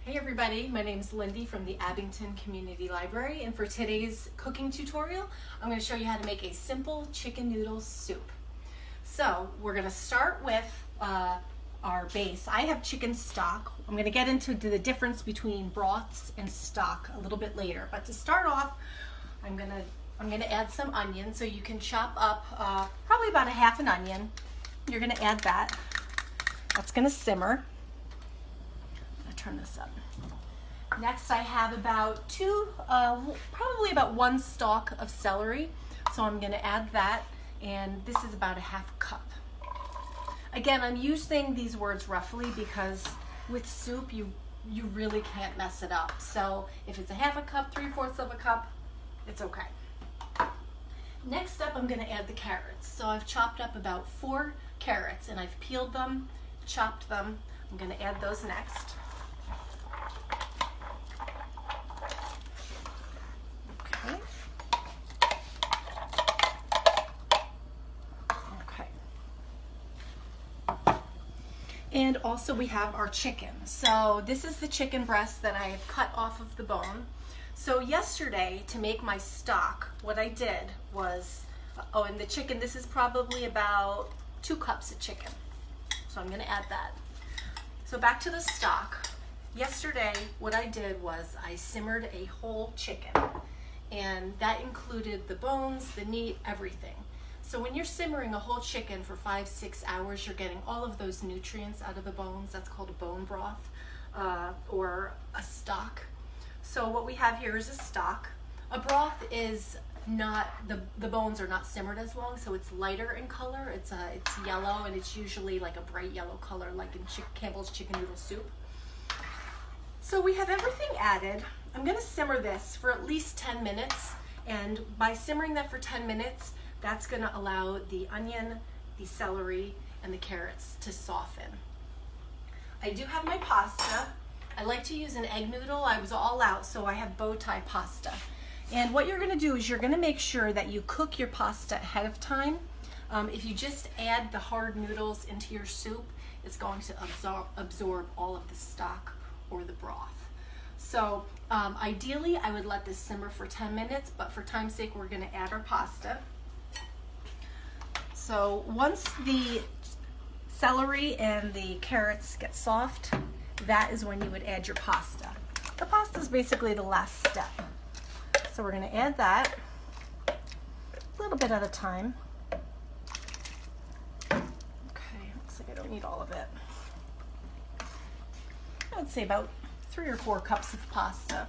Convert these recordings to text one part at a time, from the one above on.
Hey everybody, my name is Linde from the Abington Community Library, and for today's cooking tutorial, I'm going to show you how to make a simple chicken noodle soup. So we're going to start with our base. I have chicken stock. I'm going to get into the difference between broths and stock a little bit later, but to start off, I'm going to add some onion. So you can chop up probably about a half an onion. You're going to add that. That's going to simmer. Turn this up. Next I have about probably about one stalk of celery. So I'm going to add that, and this is about a half cup. Again, I'm using these words roughly because with soup you really can't mess it up. So if it's a half a cup, 3/4 of a cup, it's okay. Next up I'm going to add the carrots. So I've chopped up about 4 carrots and I've peeled them, chopped them. I'm going to add those next. And also we have our chicken. So this is the chicken breast that I have cut off of the bone. So yesterday, to make my stock, what I did was, and the chicken, this is probably about 2 cups of chicken. So I'm gonna add that. So back to the stock. Yesterday, what I did was I simmered a whole chicken, and that included the bones, the meat, everything. So when you're simmering a whole chicken for 5-6 hours, you're getting all of those nutrients out of the bones. That's called a bone broth or a stock. So what we have here is a stock. A broth is not, the bones are not simmered as long, so it's lighter in color. It's yellow, and it's usually like a bright yellow color, like in Campbell's chicken noodle soup. So we have everything added. I'm gonna simmer this for at least 10 minutes, and by simmering that for 10 minutes, that's going to allow the onion, the celery, and the carrots to soften. I do have my pasta. I like to use an egg noodle. I was all out, so I have bow tie pasta. And what you're going to do is you're going to make sure that you cook your pasta ahead of time. If you just add the hard noodles into your soup, it's going to absorb all of the stock or the broth. So ideally, I would let this simmer for 10 minutes, but for time's sake, we're going to add our pasta. So once the celery and the carrots get soft, that is when you would add your pasta. The pasta is basically the last step. So we're going to add that a little bit at a time. Okay, looks like I don't need all of it. I would say about 3 or 4 cups of pasta.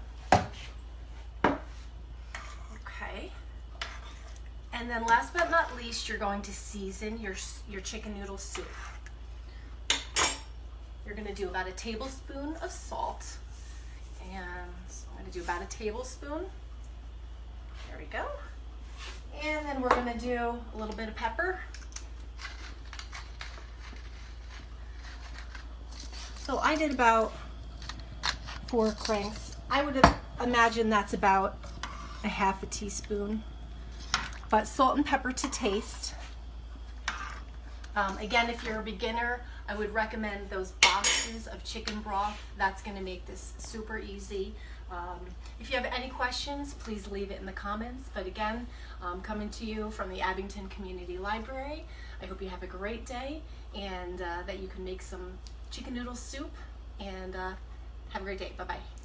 Okay. And then last but not least, you're going to season your chicken noodle soup. You're going to do about a tablespoon of salt. And so I'm going to do about a tablespoon. There we go. And then we're going to do a little bit of pepper. So I did about 4 cranks. I would imagine that's about a half a teaspoon. But salt and pepper to taste. Again, if you're a beginner, I would recommend those boxes of chicken broth. That's going to make this super easy. If you have any questions, please leave it in the comments. But again, coming to you from the Abington Community Library, I hope you have a great day, and that you can make some chicken noodle soup, and have a great day. Bye-bye.